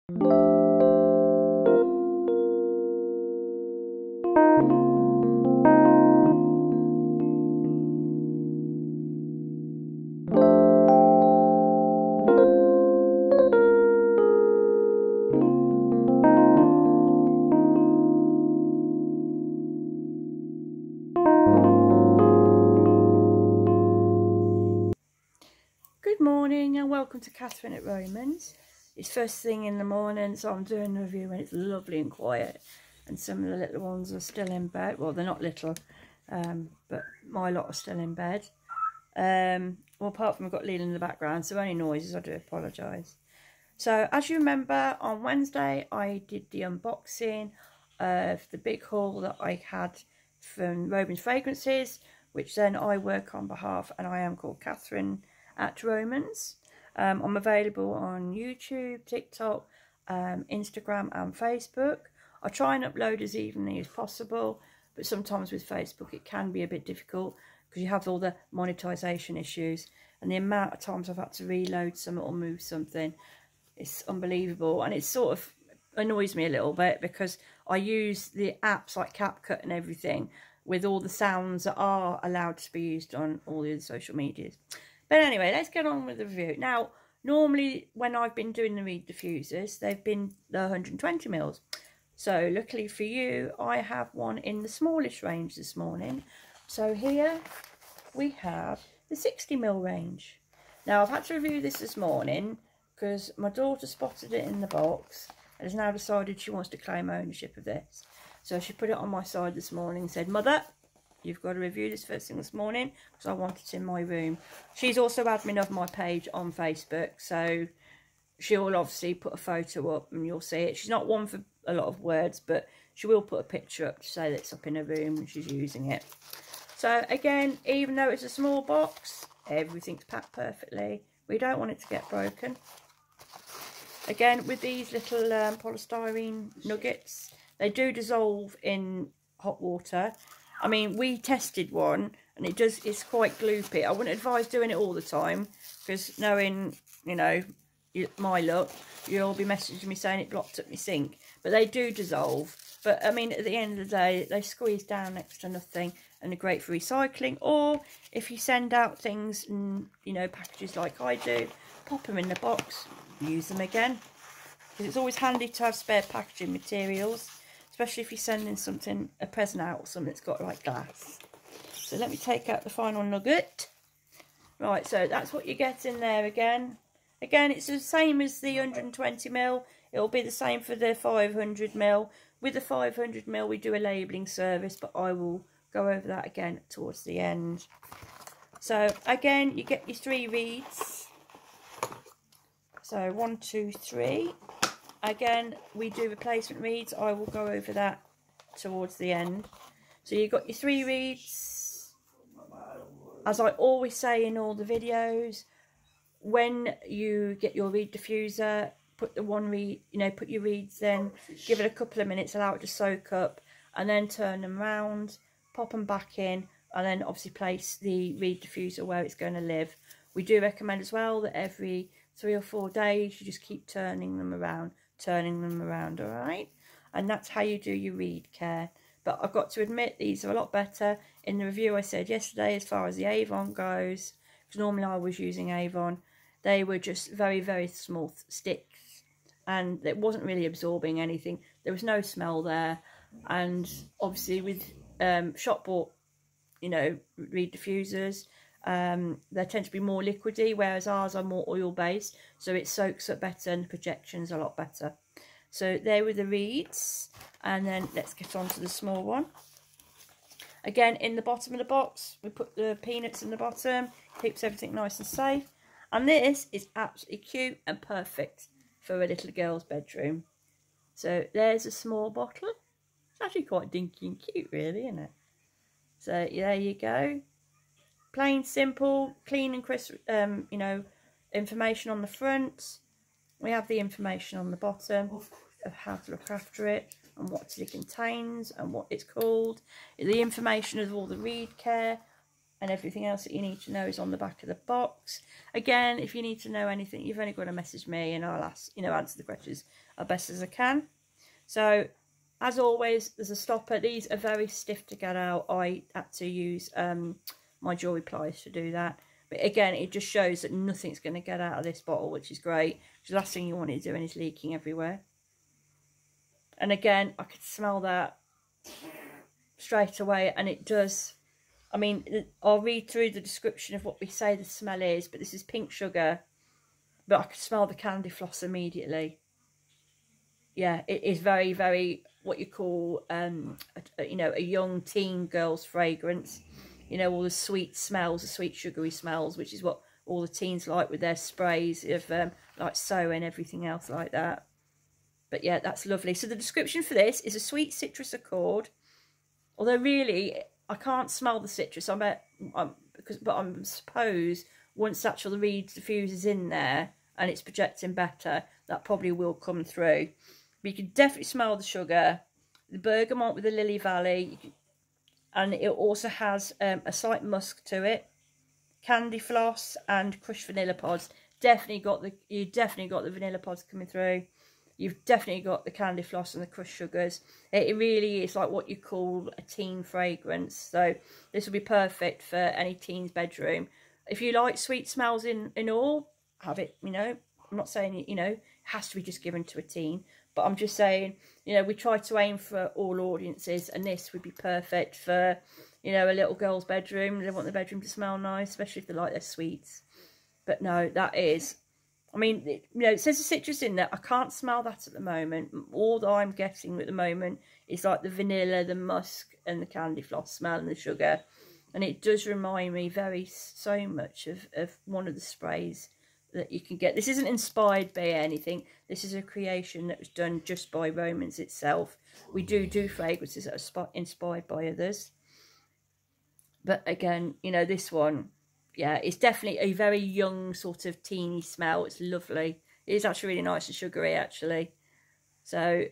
Good morning and welcome to Catherine at Romans. It's first thing in the morning, so I'm doing the review when it's lovely and quiet, and some of the little ones are still in bed. Well, they're not little, but my lot are still in bed. Well, apart from I've got Leland in the background, so any noises I do apologise. So as you remember, on Wednesday I did the unboxing of the big haul that I had from Romans Fragrances, which then I work on behalf, and I am called Catherine at Romans. I'm available on YouTube, TikTok, Instagram and Facebook. I try and upload as evenly as possible, but sometimes with Facebook it can be a bit difficult because you have all the monetization issues, and the amount of times I've had to reload something or move something, it's unbelievable. And it sort of annoys me a little bit because I use the apps like CapCut and everything with all the sounds that are allowed to be used on all the other social medias. But anyway, let's get on with the review. Now, normally when I've been doing the Reed Diffusers, they've been the 120 mils. So luckily for you, I have one in the smallish range this morning. So here we have the 60 mil range. Now, I've had to review this morning because my daughter spotted it in the box and has now decided she wants to claim ownership of this. So she put it on my side this morning and said, "Mother, you've got to review this first thing this morning," because I want it in my room. She's also admin of my page on Facebook, so she'll obviously put a photo up and you'll see it. She's not one for a lot of words, but she will put a picture up to say that it's up in her room and she's using it. So again, even though it's a small box, everything's packed perfectly. We don't want it to get broken. Again, with these little polystyrene nuggets, they do dissolve in hot water. I mean, we tested one and it's quite gloopy. I wouldn't advise doing it all the time because knowing, you know, my luck, you'll be messaging me saying it blocked up my sink. But they do dissolve. But I mean, at the end of the day, they squeeze down next to nothing and are great for recycling. Or if you send out things in, you know, packages like I do, pop them in the box, use them again. Because it's always handy to have spare packaging materials, especially if you're sending something, a present out, or something that's got like glass. So let me take out the final nugget. Right, so that's what you get in there again. Again, it's the same as the 120 mil. It'll be the same for the 500 mil. With the 500 mil, we do a labelling service, but I will go over that again towards the end. So again, you get your 3 reeds. So 1, 2, 3. Again, we do replacement reeds. I will go over that towards the end. So you've got your 3 reeds. As I always say in all the videos, when you get your Reed Diffuser, put the 1 reed, you know, put your reeds in, give it a couple of minutes, allow it to soak up, and then turn them round, pop them back in, and then obviously place the Reed Diffuser where it's going to live. We do recommend as well that every 3 or 4 days you just keep turning them around, all right? And that's how you do your reed care. But I've got to admit, these are a lot better. In the review I said yesterday, as far as the Avon goes, because normally I was using Avon, they were just very, very small sticks, and it wasn't really absorbing anything. There was no smell there, and obviously with shop bought, you know, Reed Diffusers, they tend to be more liquidy, whereas ours are more oil based, so it soaks up better and the projection's a lot better. So there were the reeds, and then let's get on to the small one. Again, in the bottom of the box, we put the peanuts in the bottom, keeps everything nice and safe. And this is absolutely cute and perfect for a little girl's bedroom. So there's a small bottle. It's actually quite dinky and cute, really, isn't it? So there you go. Plain, simple, clean and crisp, you know, information on the front. We have the information on the bottom of how to look after it and what it contains and what it's called. The information of all the reed care. and everything else that you need to know is on the back of the box. Again, if you need to know anything, you've only got to message me and I'll answer the questions as best as I can. So as always, there's a stopper. These are very stiff to get out. I had to use my jewellery pliers to do that. But again, it just shows that nothing's going to get out of this bottle, which is great. The last thing you want it doing is leaking everywhere. And again, I could smell that straight away, and it does. I mean, I'll read through the description of what we say the smell is, but this is pink sugar. But I could smell the candy floss immediately. Yeah, it is very, very what you call, you know, a young teen girl's fragrance. You know, all the sweet smells, the sweet sugary smells, which is what all the teens like with their sprays of like So and everything else like that. But yeah, that's lovely. So the description for this is a sweet citrus accord. Although really, I can't smell the citrus. But I suppose once actually the Reed Diffuser's in there and it's projecting better, that probably will come through. But you can definitely smell the sugar, the bergamot with the Lily Valley, and it also has a slight musk to it. Candy floss and crushed vanilla pods. You definitely got the vanilla pods coming through. You've definitely got the candy floss and the crushed sugars. It really is like what you call a teen fragrance. So this will be perfect for any teen's bedroom. If you like sweet smells in all, have it, you know. I'm not saying, you know, it has to be just given to a teen. But I'm just saying, you know, we try to aim for all audiences. And this would be perfect for, you know, a little girl's bedroom. They want the bedroom to smell nice, especially if they like their sweets. But no, that is... I mean, you know, it says the citrus in there. I can't smell that at the moment. All that I'm getting at the moment is like the vanilla, the musk and the candy floss smell and the sugar. And it does remind me so much of one of the sprays that you can get. This isn't inspired by anything. This is a creation that was done just by Romans itself. We do fragrances that are inspired by others. But again, you know, this one... yeah, it's definitely a very young sort of teeny smell. It's lovely. It is actually really nice and sugary, actually. So,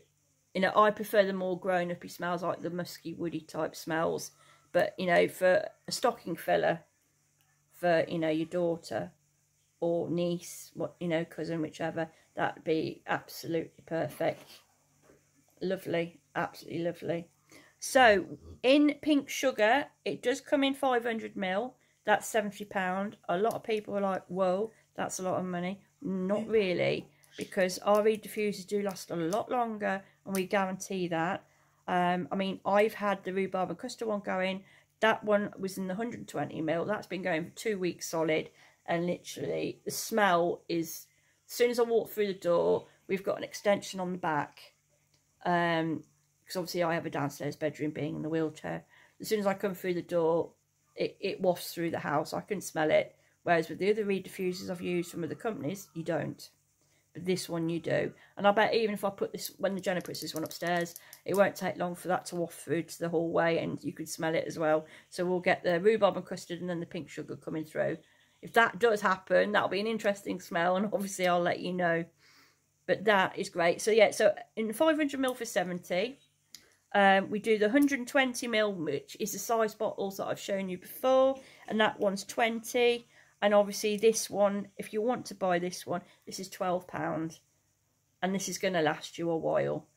you know, I prefer the more grown-up-y smells, like the musky, woody type smells. But, you know, for a stocking filler, for, you know, your daughter or niece, you know, cousin, whichever, that'd be absolutely perfect. Lovely. Absolutely lovely. So, in pink sugar, it does come in 500ml. That's £70. A lot of people are like, whoa, that's a lot of money. Not really, because our Reed Diffusers do last a lot longer, and we guarantee that. I mean, I've had the rhubarb and custard one going. That one was in the 120ml. That's been going for 2 weeks solid, and literally the smell is, as soon as I walk through the door, we've got an extension on the back. Because obviously I have a downstairs bedroom, being in the wheelchair. As soon as I come through the door, it wafts through the house. I can smell it. Whereas with the other Reed Diffusers I've used from other companies, you don't. But this one you do. And I bet even if I put this, when the Jenna puts this one upstairs, it won't take long for that to waft through to the hallway, and you could smell it as well. So we'll get the rhubarb and custard and then the pink sugar coming through. If that does happen, that'll be an interesting smell, and obviously I'll let you know. But that is great. So yeah, so in 500ml for 70. We do the 120ml, which is the size bottles that I've shown you before, and that one's 20. And obviously this one, if you want to buy this one, this is £12, and this is going to last you a while.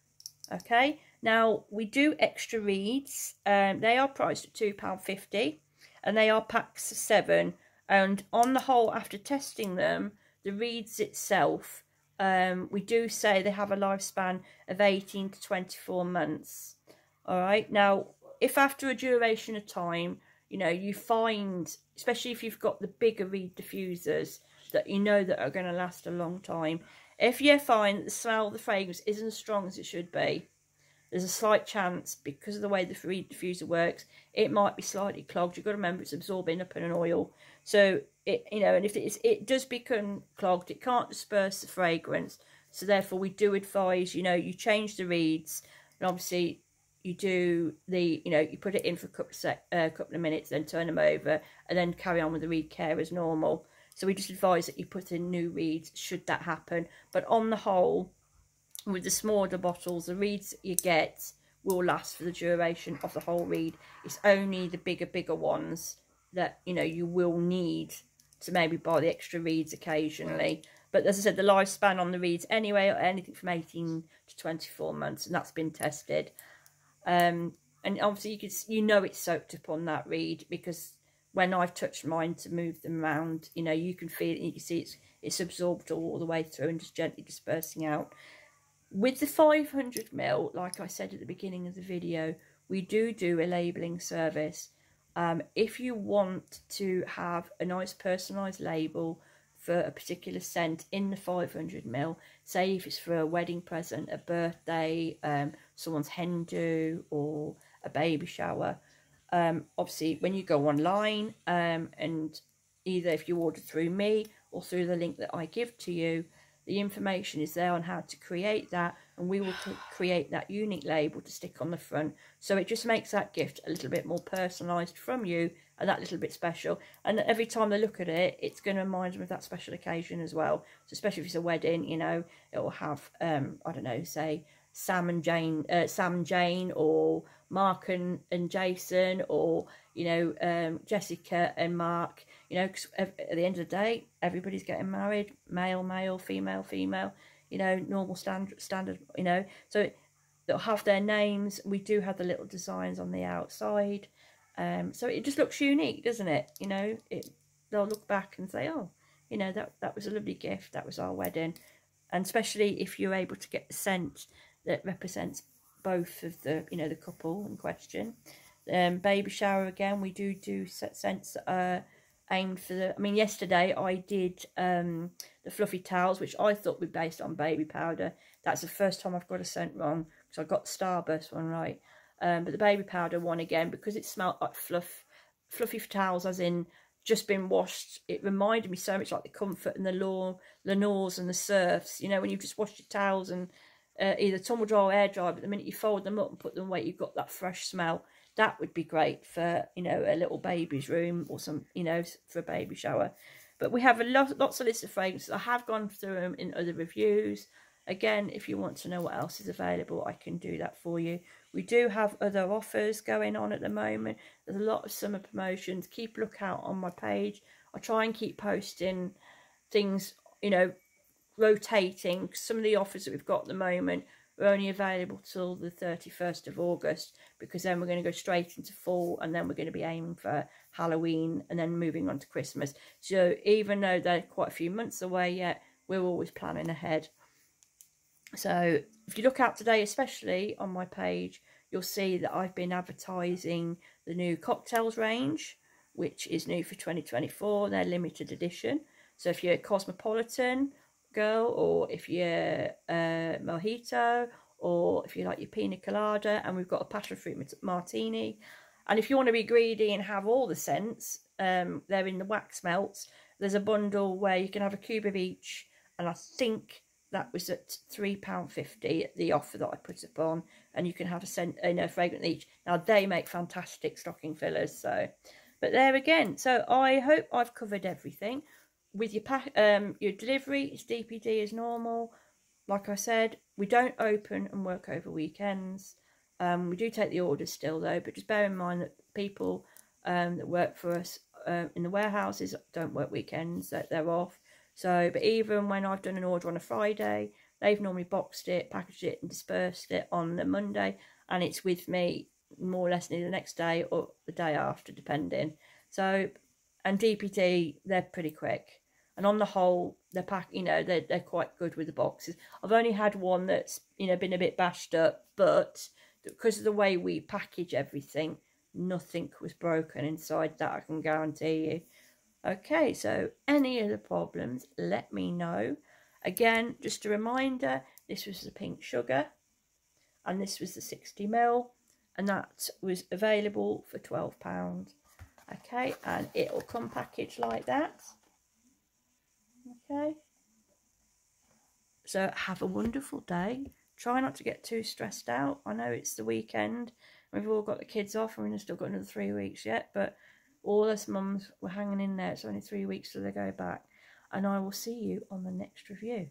Okay, now we do extra reeds. They are priced at £2.50, and they are packs of 7. And on the whole, after testing them, the reeds itself, we do say they have a lifespan of 18 to 24 months. All right, now, if after a duration of time, you know, you find, especially if you've got the bigger Reed Diffusers that you know that are going to last a long time, if you find that the smell of the fragrance isn't as strong as it should be, there's a slight chance, because of the way the Reed Diffuser works, it might be slightly clogged. You've got to remember it's absorbing up in an oil. So, you know, and if it does become clogged, it can't disperse the fragrance. So therefore, we do advise, you know, you change the reeds, and obviously you do the, you know, you put it in for a couple of minutes, then turn them over, and then carry on with the reed care as normal. So we just advise that you put in new reeds should that happen. But on the whole, with the smaller bottles, the reeds that you get will last for the duration of the whole reed. It's only the bigger ones that, you know, you will need to maybe buy the extra reeds occasionally. But as I said, the lifespan on the reeds anyway, are anything from 18 to 24 months, and that's been tested. And obviously you know it's soaked up on that reed, because when I've touched mine to move them around, you know, you can feel it, you can see it's absorbed all the way through and just gently dispersing out. With the 500ml, like I said at the beginning of the video, we do a labelling service. If you want to have a nice personalised label for a particular scent in the 500ml, say if it's for a wedding present, a birthday, someone's hen do, or a baby shower, obviously when you go online, and either if you order through me or through the link that I give to you, the information is there on how to create that, and we will create that unique label to stick on the front. So it just makes that gift a little bit more personalised from you, and that little bit special. And every time they look at it, it's going to remind them of that special occasion as well. So especially if it's a wedding, you know, it will have, I don't know, say Sam and Jane, or Mark and Jason, or, you know, Jessica and Mark, you know, because at the end of the day, everybody's getting married, male, female, you know, normal standard, you know, so they'll have their names. We do have the little designs on the outside, so it just looks unique, doesn't it? You know, they'll look back and say, oh, you know, that was a lovely gift, that was our wedding. And especially if you're able to get the scent that represents both of the, you know, the couple in question. Baby shower, again, we do scents that are aimed for the, I mean, yesterday I did the fluffy towels, which I thought were based on baby powder. That's the first time I've got a scent wrong, because I got the Starburst one right. But the baby powder one, again, because it smelled like fluffy towels, as in just been washed, it reminded me so much like the Comfort and the Lenores and the Surfs, you know, when you just washed your towels and either tumble dry or air dry, but the minute you fold them up and put them away, you've got that fresh smell. That would be great for, you know, a little baby's room, or some, you know, for a baby shower. But we have lots of lists of fragrances. I have gone through them in other reviews. Again, if you want to know what else is available, I can do that for you. We do have other offers going on at the moment. There's a lot of summer promotions. Keep a lookout on my page. I try and keep posting things, you know, rotating. Some of the offers that we've got at the moment are only available till the 31st of August, because then we're going to go straight into fall, and then we're going to be aiming for Halloween, and then moving on to Christmas. So even though they're quite a few months away yet, we're always planning ahead. So if you look out today, especially on my page, you'll see that I've been advertising the new cocktails range, which is new for 2024. They're limited edition. So if you're a Cosmopolitan girl, or if you're a mojito, or if you like your pina colada, and we've got a passion fruit martini. And if you want to be greedy and have all the scents, they're in the wax melts. There's a bundle where you can have a cube of each, and I think that was at £3.50 at the offer that I put up on, and you can have a scent, you know, fragrant each. Now they make fantastic stocking fillers. So, but there again. So I hope I've covered everything. With your delivery, it's DPD as normal. Like I said, we don't open and work over weekends. We do take the orders still though, but just bear in mind that people that work for us in the warehouses don't work weekends, that they're off. So, but even when I've done an order on a Friday, they've normally boxed it, packaged it and dispersed it on the Monday, and it's with me more or less near the next day or the day after, depending. So, and DPD, they're pretty quick. And on the whole, they're quite good with the boxes. I've only had one that's, you know, been a bit bashed up, but because of the way we package everything, nothing was broken inside, that I can guarantee you. Okay, so any other problems, let me know. Again, just a reminder, this was the pink sugar, and this was the 60ml, and that was available for £12. Okay, and it will come packaged like that. Okay, so have a wonderful day. Try not to get too stressed out. I know it's the weekend, we've all got the kids off, and we've still got another 3 weeks yet, but all us mums were hanging in there. It's only 3 weeks till they go back, and I will see you on the next review.